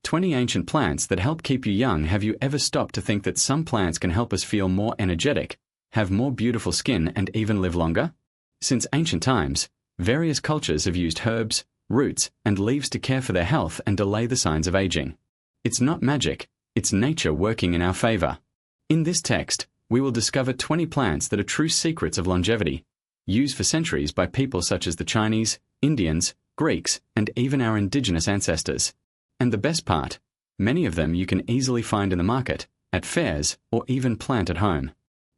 20 ancient plants that help keep you young. Have you ever stopped to think that some plants can help us feel more energetic, have more beautiful skin, and even live longer? Since ancient times, various cultures have used herbs, roots, and leaves to care for their health and delay the signs of aging. It's not magic, it's nature working in our favor. In this text, we will discover 20 plants that are true secrets of longevity, used for centuries by people such as the Chinese, Indians, Greeks, and even our indigenous ancestors. And the best part, many of them you can easily find in the market, at fairs, or even plant at home.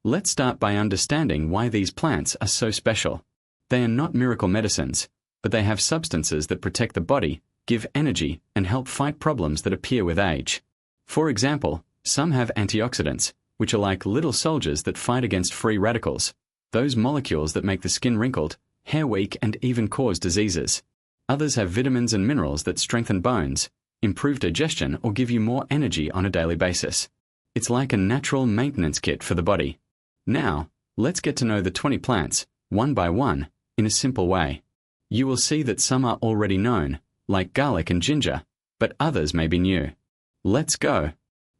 Let's start by understanding why these plants are so special. They are not miracle medicines, but they have substances that protect the body, give energy, and help fight problems that appear with age. For example, some have antioxidants, which are like little soldiers that fight against free radicals, those molecules that make the skin wrinkled, hair weak, and even cause diseases. Others have vitamins and minerals that strengthen bones, improve digestion, or give you more energy on a daily basis. It's like a natural maintenance kit for the body. Now, let's get to know the 20 plants, one by one, in a simple way. You will see that some are already known, like garlic and ginger, but others may be new. Let's go.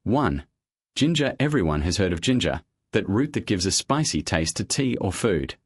1. Ginger. Everyone has heard of ginger, that root that gives a spicy taste to tea or food.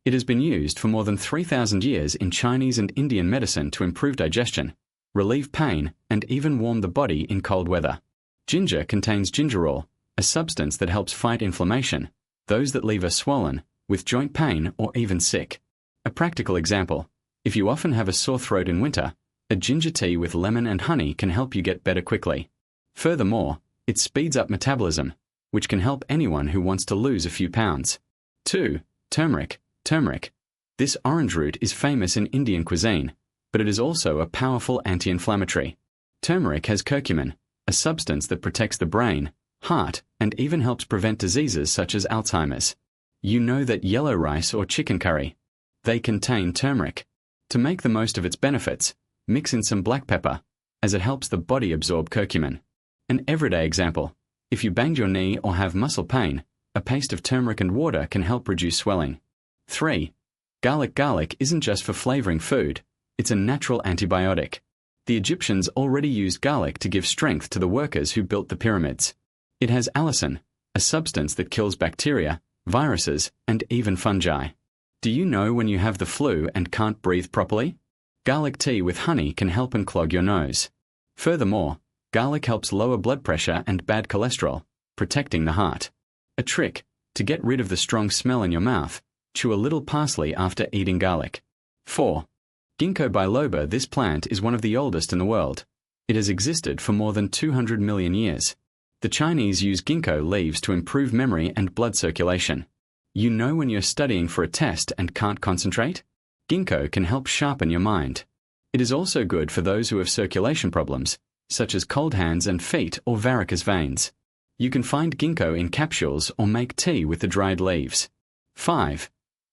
It has been used for more than 3,000 years in Chinese and Indian medicine to improve digestion, relieve pain, and even warm the body in cold weather. Ginger contains gingerol, a substance that helps fight inflammation, those that leave us swollen, with joint pain, or even sick. A practical example: if you often have a sore throat in winter, a ginger tea with lemon and honey can help you get better quickly. Furthermore, it speeds up metabolism, which can help anyone who wants to lose a few pounds. 2. Turmeric. Turmeric. This orange root is famous in Indian cuisine, but it is also a powerful anti-inflammatory. Turmeric has curcumin, a substance that protects the brain, heart, and even helps prevent diseases such as Alzheimer's. You know that yellow rice or chicken curry, they contain turmeric. To make the most of its benefits, mix in some black pepper, as it helps the body absorb curcumin. An everyday example: if you banged your knee or have muscle pain, a paste of turmeric and water can help reduce swelling. 3. Garlic. Garlic isn't just for flavoring food, it's a natural antibiotic. The Egyptians already used garlic to give strength to the workers who built the pyramids. It has allicin, a substance that kills bacteria, viruses, and even fungi. Do you know when you have the flu and can't breathe properly? Garlic tea with honey can help unclog your nose. Furthermore, garlic helps lower blood pressure and bad cholesterol, protecting the heart. A trick: to get rid of the strong smell in your mouth, chew a little parsley after eating garlic. 4. Ginkgo biloba. This plant is one of the oldest in the world. It has existed for more than 200 million years. The Chinese use ginkgo leaves to improve memory and blood circulation. You know when you're studying for a test and can't concentrate? Ginkgo can help sharpen your mind. It is also good for those who have circulation problems, such as cold hands and feet or varicose veins. You can find ginkgo in capsules or make tea with the dried leaves. 5.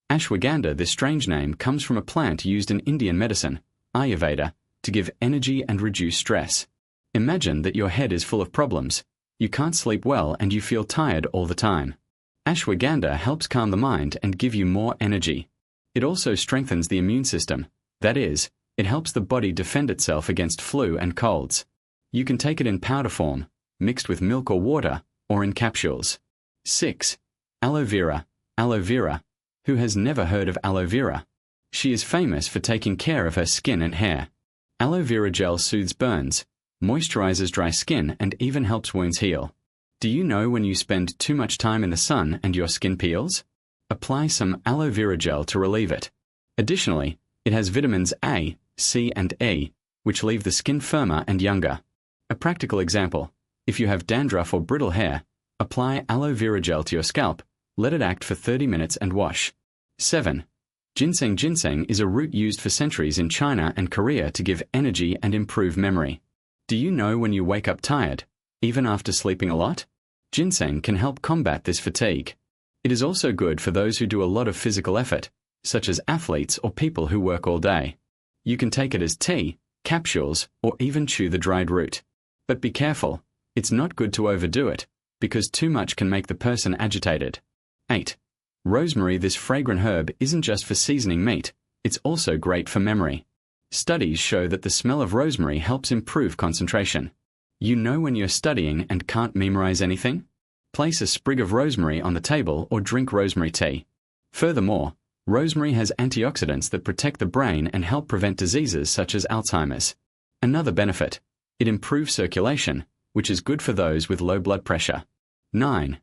Ashwagandha. This strange name comes from a plant used in Indian medicine, Ayurveda, to give energy and reduce stress. Imagine that your head is full of problems. You can't sleep well and you feel tired all the time. Ashwagandha helps calm the mind and give you more energy. It also strengthens the immune system. That is, it helps the body defend itself against flu and colds. You can take it in powder form, mixed with milk or water, or in capsules. 6. Aloe vera. Aloe vera. Who has never heard of aloe vera? She is famous for taking care of her skin and hair. Aloe vera gel soothes burns, moisturizes dry skin, and even helps wounds heal. Do you know when you spend too much time in the sun and your skin peels? Apply some aloe vera gel to relieve it. Additionally, it has vitamins A, C, and E, which leave the skin firmer and younger. A practical example: if you have dandruff or brittle hair, apply aloe vera gel to your scalp, let it act for 30 minutes and wash. 7. Ginseng. Ginseng is a root used for centuries in China and Korea to give energy and improve memory. Do you know when you wake up tired, even after sleeping a lot? Ginseng can help combat this fatigue. It is also good for those who do a lot of physical effort, such as athletes or people who work all day. You can take it as tea, capsules, or even chew the dried root. But be careful, it's not good to overdo it, because too much can make the person agitated. 8. Rosemary. This fragrant herb isn't just for seasoning meat, it's also great for memory. Studies show that the smell of rosemary helps improve concentration. You know when you're studying and can't memorize anything? Place a sprig of rosemary on the table or drink rosemary tea. Furthermore, rosemary has antioxidants that protect the brain and help prevent diseases such as Alzheimer's. Another benefit: it improves circulation, which is good for those with low blood pressure. 9.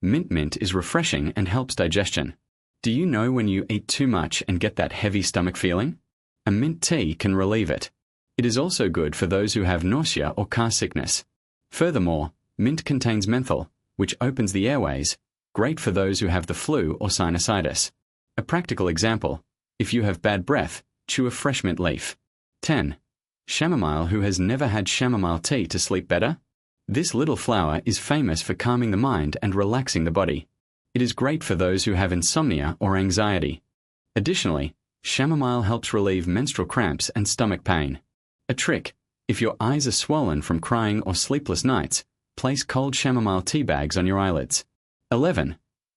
Mint is refreshing and helps digestion. Do you know when you eat too much and get that heavy stomach feeling? A mint tea can relieve it. It is also good for those who have nausea or car sickness. Furthermore, mint contains menthol, which opens the airways, great for those who have the flu or sinusitis. A practical example: if you have bad breath, chew a fresh mint leaf. 10. Chamomile. Who has never had chamomile tea to sleep better? This little flower is famous for calming the mind and relaxing the body. It is great for those who have insomnia or anxiety. Additionally, chamomile helps relieve menstrual cramps and stomach pain. A trick: if your eyes are swollen from crying or sleepless nights, place cold chamomile tea bags on your eyelids. 11.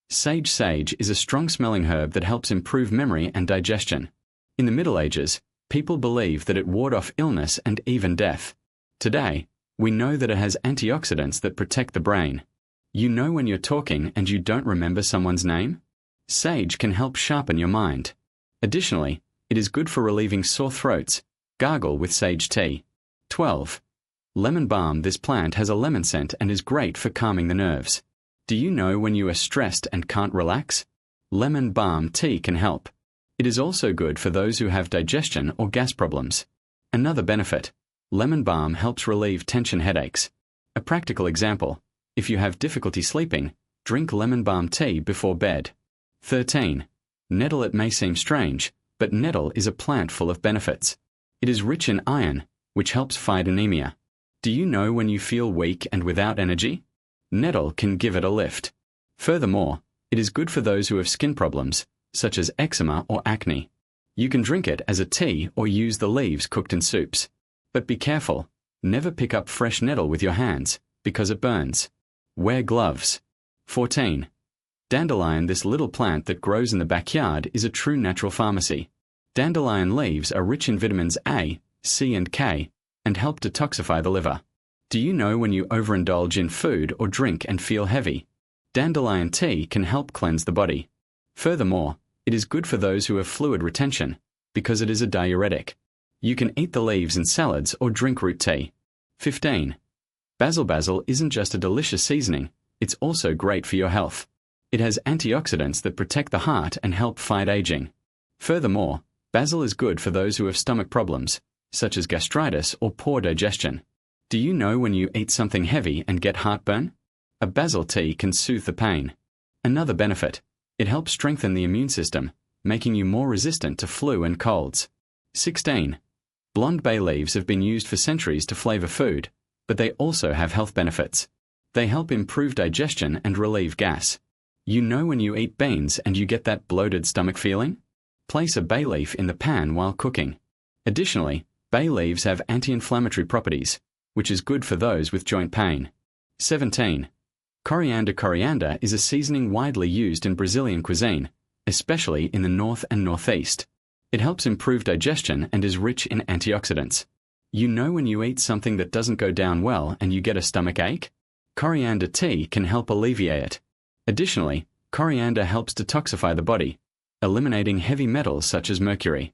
Sage is a strong-smelling herb that helps improve memory and digestion. In the Middle Ages, people believed that it warded off illness and even death. Today, we know that it has antioxidants that protect the brain. You know when you're talking and you don't remember someone's name? Sage can help sharpen your mind. Additionally, it is good for relieving sore throats. Gargle with sage tea. 12. Lemon balm. This plant has a lemon scent and is great for calming the nerves. Do you know when you are stressed and can't relax? Lemon balm tea can help. It is also good for those who have digestion or gas problems. Another benefit: lemon balm helps relieve tension headaches. A practical example: if you have difficulty sleeping, drink lemon balm tea before bed. 13. Nettle. It may seem strange, but nettle is a plant full of benefits. It is rich in iron, which helps fight anemia. Do you know when you feel weak and without energy? Nettle can give it a lift. Furthermore, it is good for those who have skin problems, such as eczema or acne. You can drink it as a tea or use the leaves cooked in soups. But be careful: never pick up fresh nettle with your hands, because it burns. Wear gloves. 14. Dandelion. This little plant that grows in the backyard is a true natural pharmacy. Dandelion leaves are rich in vitamins A, C and K, and help detoxify the liver. Do you know when you overindulge in food or drink and feel heavy? Dandelion tea can help cleanse the body. Furthermore, it is good for those who have fluid retention, because it is a diuretic. You can eat the leaves in salads or drink root tea. 15. Basil. Basil isn't just a delicious seasoning, it's also great for your health. It has antioxidants that protect the heart and help fight aging. Furthermore, basil is good for those who have stomach problems, such as gastritis or poor digestion. Do you know when you eat something heavy and get heartburn? A basil tea can soothe the pain. Another benefit: it helps strengthen the immune system, making you more resistant to flu and colds. 16. Blonde bay leaves have been used for centuries to flavor food, but they also have health benefits. They help improve digestion and relieve gas. You know when you eat beans and you get that bloated stomach feeling? Place a bay leaf in the pan while cooking. Additionally, bay leaves have anti-inflammatory properties, which is good for those with joint pain. 17. Coriander. Coriander is a seasoning widely used in Brazilian cuisine, especially in the north and northeast. It helps improve digestion and is rich in antioxidants. You know when you eat something that doesn't go down well and you get a stomach ache? Coriander tea can help alleviate it. Additionally, coriander helps detoxify the body, eliminating heavy metals such as mercury.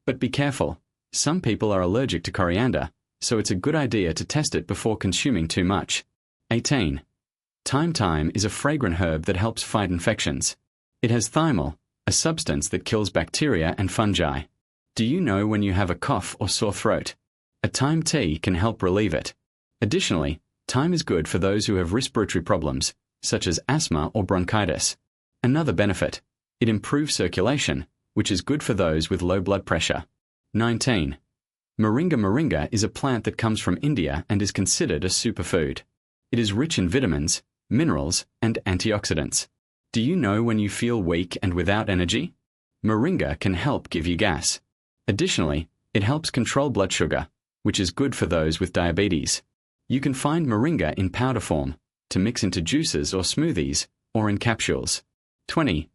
But be careful: some people are allergic to coriander, so it's a good idea to test it before consuming too much. 18. Thyme. Thyme is a fragrant herb that helps fight infections. It has thymol, a substance that kills bacteria and fungi. Do you know when you have a cough or sore throat? A thyme tea can help relieve it. Additionally, thyme is good for those who have respiratory problems, such as asthma or bronchitis. Another benefit: it improves circulation, which is good for those with low blood pressure. 19. Moringa. Moringa is a plant that comes from India and is considered a superfood. It is rich in vitamins, minerals, and antioxidants. Do you know when you feel weak and without energy? Moringa can help give you gas. Additionally, it helps control blood sugar, which is good for those with diabetes. You can find moringa in powder form, to mix into juices or smoothies, or in capsules. 20.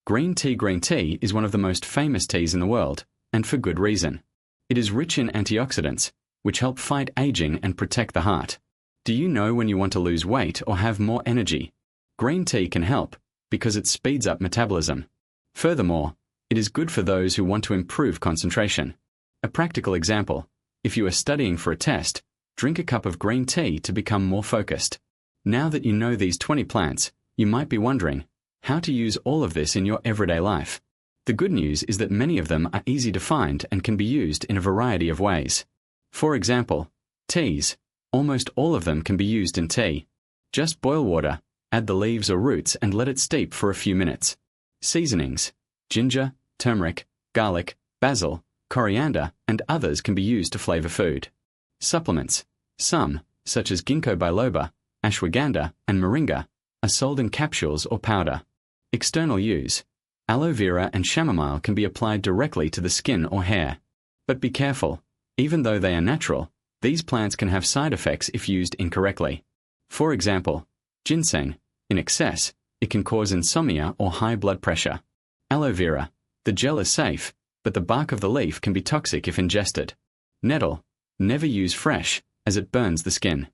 Green tea. Green tea is one of the most famous teas in the world, and for good reason. It is rich in antioxidants, which help fight aging and protect the heart. Do you know when you want to lose weight or have more energy? Green tea can help because it speeds up metabolism. Furthermore, it is good for those who want to improve concentration. A practical example: if you are studying for a test, drink a cup of green tea to become more focused. Now that you know these 20 plants, you might be wondering how to use all of this in your everyday life. The good news is that many of them are easy to find and can be used in a variety of ways. For example, teas. Almost all of them can be used in tea. Just boil water, add the leaves or roots and let it steep for a few minutes. Seasonings: ginger, turmeric, garlic, basil, coriander, and others can be used to flavor food. Supplements: some, such as ginkgo biloba, ashwagandha, and moringa, are sold in capsules or powder. External use: aloe vera and chamomile can be applied directly to the skin or hair. But be careful, even though they are natural, these plants can have side effects if used incorrectly. For example, ginseng: in excess, it can cause insomnia or high blood pressure. Aloe vera: the gel is safe, but the bark of the leaf can be toxic if ingested. Nettle: never use fresh, as it burns the skin.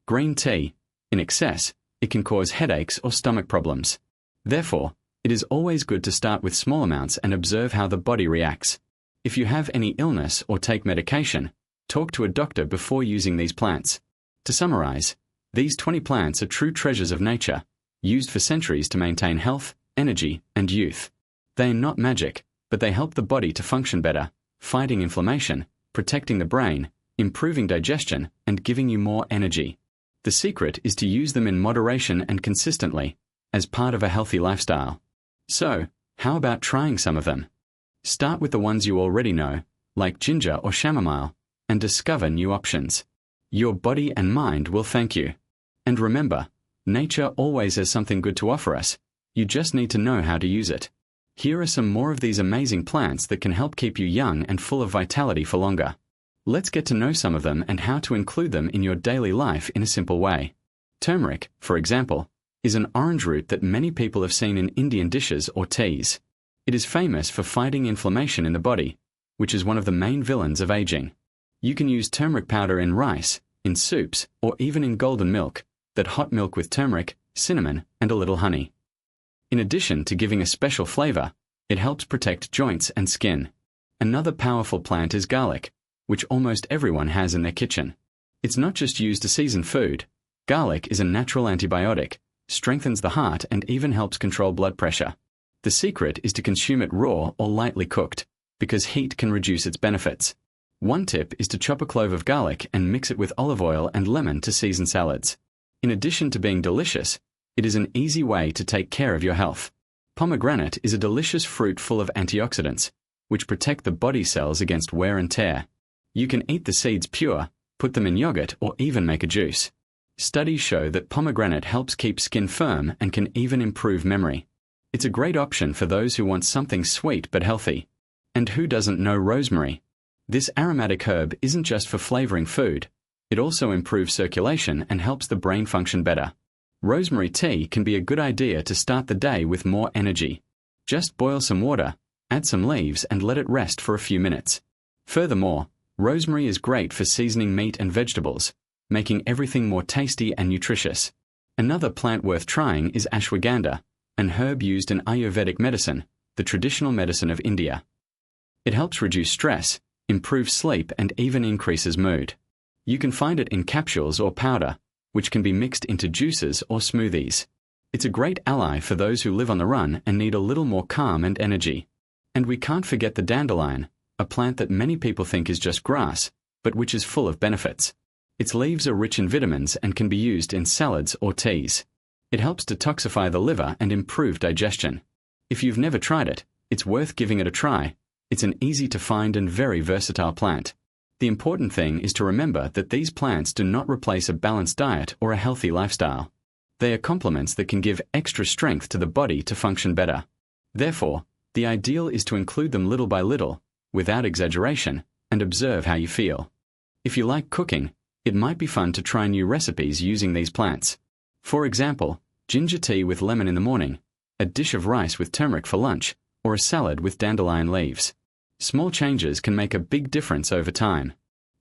Green tea: in excess, it can cause headaches or stomach problems. Therefore, it is always good to start with small amounts and observe how the body reacts. If you have any illness or take medication, talk to a doctor before using these plants. To summarize, these 20 plants are true treasures of nature, used for centuries to maintain health, energy, and youth. They are not magic, but they help the body to function better, fighting inflammation, protecting the brain, improving digestion, and giving you more energy. The secret is to use them in moderation and consistently, as part of a healthy lifestyle. So, how about trying some of them? Start with the ones you already know, like ginger or chamomile, and discover new options. Your body and mind will thank you. And remember, nature always has something good to offer us. You just need to know how to use it. Here are some more of these amazing plants that can help keep you young and full of vitality for longer. Let's get to know some of them and how to include them in your daily life in a simple way. Turmeric, for example, is an orange root that many people have seen in Indian dishes or teas. It is famous for fighting inflammation in the body, which is one of the main villains of aging. You can use turmeric powder in rice, in soups, or even in golden milk, that hot milk with turmeric, cinnamon, and a little honey. In addition to giving a special flavor, it helps protect joints and skin. Another powerful plant is garlic, which almost everyone has in their kitchen. It's not just used to season food. Garlic is a natural antibiotic, strengthens the heart, and even helps control blood pressure. The secret is to consume it raw or lightly cooked, because heat can reduce its benefits. One tip is to chop a clove of garlic and mix it with olive oil and lemon to season salads. In addition to being delicious, it is an easy way to take care of your health. Pomegranate is a delicious fruit full of antioxidants, which protect the body cells against wear and tear. You can eat the seeds pure, put them in yogurt, or even make a juice. Studies show that pomegranate helps keep skin firm and can even improve memory. It's a great option for those who want something sweet but healthy. And who doesn't know rosemary? This aromatic herb isn't just for flavoring food. It also improves circulation and helps the brain function better. Rosemary tea can be a good idea to start the day with more energy. Just boil some water, add some leaves, and let it rest for a few minutes. Furthermore, rosemary is great for seasoning meat and vegetables, making everything more tasty and nutritious. Another plant worth trying is ashwagandha, an herb used in Ayurvedic medicine, the traditional medicine of India. It helps reduce stress, improves sleep, and even increases mood. You can find it in capsules or powder, which can be mixed into juices or smoothies. It's a great ally for those who live on the run and need a little more calm and energy. And we can't forget the dandelion, a plant that many people think is just grass, but which is full of benefits. Its leaves are rich in vitamins and can be used in salads or teas. It helps detoxify the liver and improve digestion. If you've never tried it, it's worth giving it a try. It's an easy-to-find and very versatile plant. The important thing is to remember that these plants do not replace a balanced diet or a healthy lifestyle. They are complements that can give extra strength to the body to function better. Therefore, the ideal is to include them little by little, without exaggeration, and observe how you feel. If you like cooking, it might be fun to try new recipes using these plants. For example, ginger tea with lemon in the morning, a dish of rice with turmeric for lunch, or a salad with dandelion leaves. Small changes can make a big difference over time.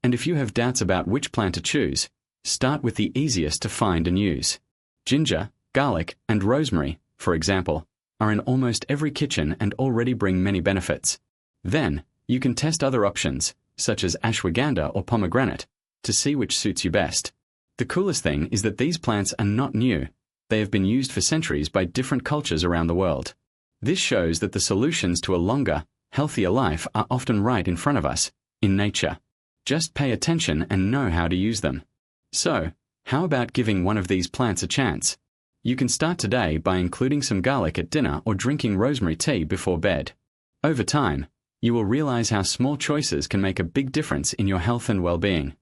And if you have doubts about which plant to choose, start with the easiest to find and use. Ginger, garlic, and rosemary, for example, are in almost every kitchen and already bring many benefits. Then, you can test other options, such as ashwagandha or pomegranate, to see which suits you best. The coolest thing is that these plants are not new. They have been used for centuries by different cultures around the world. This shows that the solutions to a longer, healthier life are often right in front of us, in nature. Just pay attention and know how to use them. So, how about giving one of these plants a chance? You can start today by including some garlic at dinner or drinking rosemary tea before bed. Over time, you will realize how small choices can make a big difference in your health and well-being.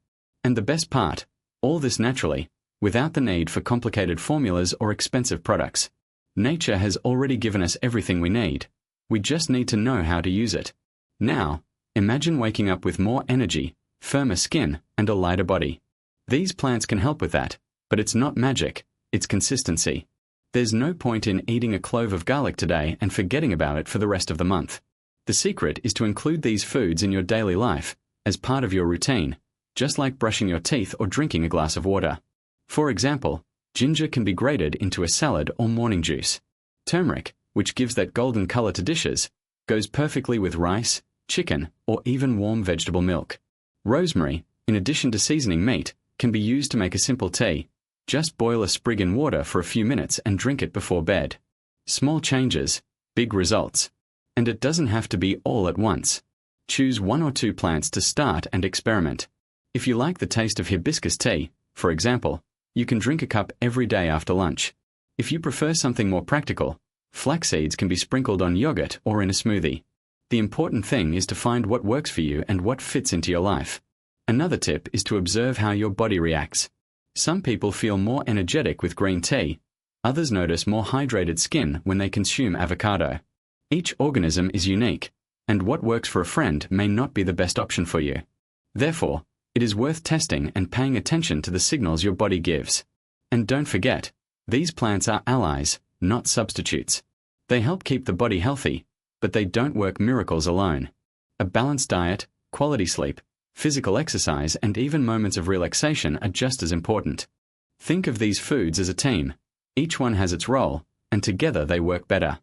And the best part, all this naturally, without the need for complicated formulas or expensive products. Nature has already given us everything we need. We just need to know how to use it. Now, imagine waking up with more energy, firmer skin, and a lighter body. These plants can help with that, but it's not magic, it's consistency. There's no point in eating a clove of garlic today and forgetting about it for the rest of the month. The secret is to include these foods in your daily life, as part of your routine, just like brushing your teeth or drinking a glass of water. For example, ginger can be grated into a salad or morning juice. Turmeric, which gives that golden color to dishes, goes perfectly with rice, chicken, or even warm vegetable milk. Rosemary, in addition to seasoning meat, can be used to make a simple tea. Just boil a sprig in water for a few minutes and drink it before bed. Small changes, big results. And it doesn't have to be all at once. Choose 1 or 2 plants to start and experiment. If you like the taste of hibiscus tea, for example, you can drink a cup every day after lunch. If you prefer something more practical, flax seeds can be sprinkled on yogurt or in a smoothie. The important thing is to find what works for you and what fits into your life. Another tip is to observe how your body reacts. Some people feel more energetic with green tea. Others notice more hydrated skin when they consume avocado. Each organism is unique, and what works for a friend may not be the best option for you. Therefore, it is worth testing and paying attention to the signals your body gives. And don't forget, these plants are allies, not substitutes. They help keep the body healthy, but they don't work miracles alone. A balanced diet, quality sleep, physical exercise, and even moments of relaxation are just as important. Think of these foods as a team. Each one has its role, and together they work better.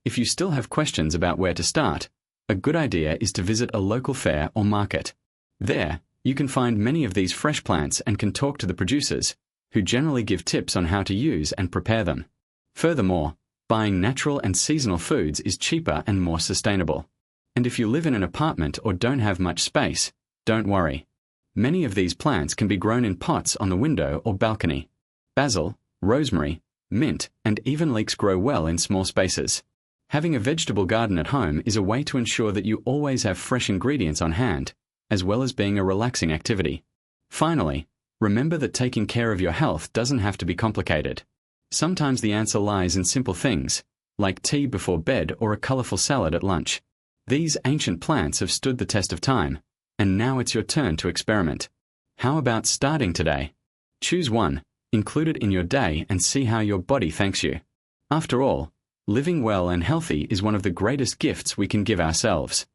If you still have questions about where to start, a good idea is to visit a local fair or market. There, you can find many of these fresh plants and can talk to the producers, who generally give tips on how to use and prepare them. Furthermore, buying natural and seasonal foods is cheaper and more sustainable. And if you live in an apartment or don't have much space, don't worry. Many of these plants can be grown in pots on the window or balcony. Basil, rosemary, mint, and even leeks grow well in small spaces. Having a vegetable garden at home is a way to ensure that you always have fresh ingredients on hand, as well as being a relaxing activity. Finally, remember that taking care of your health doesn't have to be complicated. Sometimes the answer lies in simple things, like tea before bed or a colorful salad at lunch. These ancient plants have stood the test of time, and now it's your turn to experiment. How about starting today? Choose one, include it in your day, and see how your body thanks you. After all, living well and healthy is one of the greatest gifts we can give ourselves.